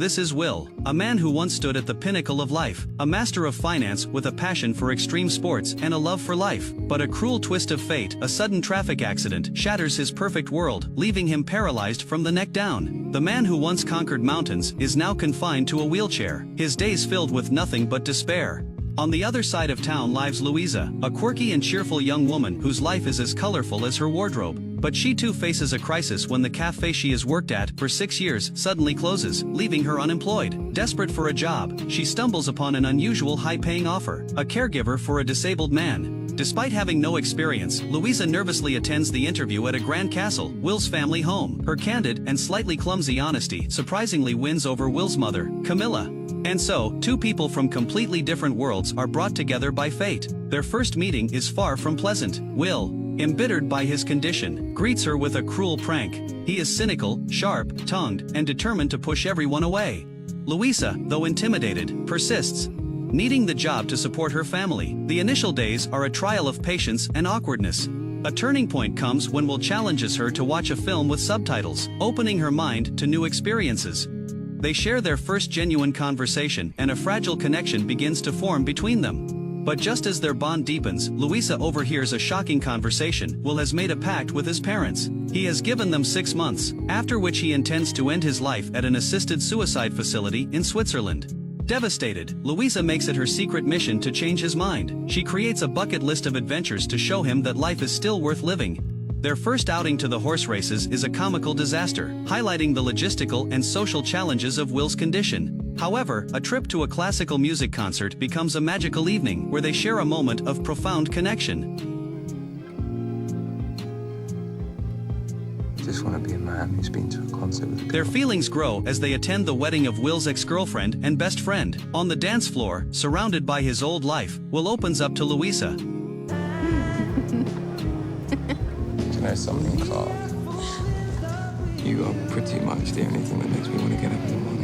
This is Will, a man who once stood at the pinnacle of life, a master of finance with a passion for extreme sports and a love for life. But a cruel twist of fate, a sudden traffic accident, shatters his perfect world, leaving him paralyzed from the neck down. The man who once conquered mountains is now confined to a wheelchair, his days filled with nothing but despair. On the other side of town lives Louisa, a quirky and cheerful young woman whose life is as colorful as her wardrobe. But she too faces a crisis when the cafe she has worked at for 6 years suddenly closes, leaving her unemployed. Desperate for a job, she stumbles upon an unusual high-paying offer, a caregiver for a disabled man. Despite having no experience, Louisa nervously attends the interview at a Grand Castle, Will's family home. Her candid and slightly clumsy honesty surprisingly wins over Will's mother, Camilla. And so, two people from completely different worlds are brought together by fate. Their first meeting is far from pleasant. Will, embittered by his condition, greets her with a cruel prank. He is cynical, sharp-tongued, and determined to push everyone away. Louisa, though intimidated, persists, needing the job to support her family. The initial days are a trial of patience and awkwardness. A turning point comes when Will challenges her to watch a film with subtitles, opening her mind to new experiences. They share their first genuine conversation, and a fragile connection begins to form between them. But just as their bond deepens, Louisa overhears a shocking conversation. Will has made a pact with his parents. He has given them 6 months, after which he intends to end his life at an assisted suicide facility in Switzerland. Devastated, Louisa makes it her secret mission to change his mind. She creates a bucket list of adventures to show him that life is still worth living. Their first outing to the horse races is a comical disaster, highlighting the logistical and social challenges of Will's condition. However, a trip to a classical music concert becomes a magical evening where they share a moment of profound connection. I just want to be a man who's been to a concert with a girl. Their feelings grow as they attend the wedding of Will's ex-girlfriend and best friend. On the dance floor, surrounded by his old life, Will opens up to Louisa. Do you know something, Clark? You are pretty much the only thing that makes me want to get up in the morning.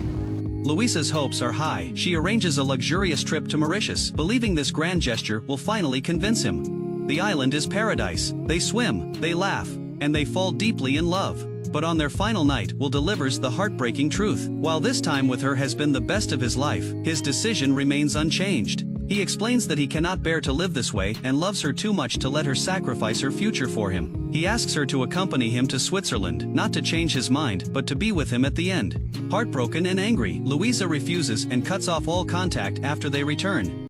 Louisa's hopes are high. She arranges a luxurious trip to Mauritius, believing this grand gesture will finally convince him. The island is paradise. They swim, they laugh, and they fall deeply in love. But on their final night, Will delivers the heartbreaking truth. While this time with her has been the best of his life, his decision remains unchanged. He explains that he cannot bear to live this way and loves her too much to let her sacrifice her future for him. He asks her to accompany him to Switzerland, not to change his mind, but to be with him at the end. Heartbroken and angry, Louisa refuses and cuts off all contact after they return.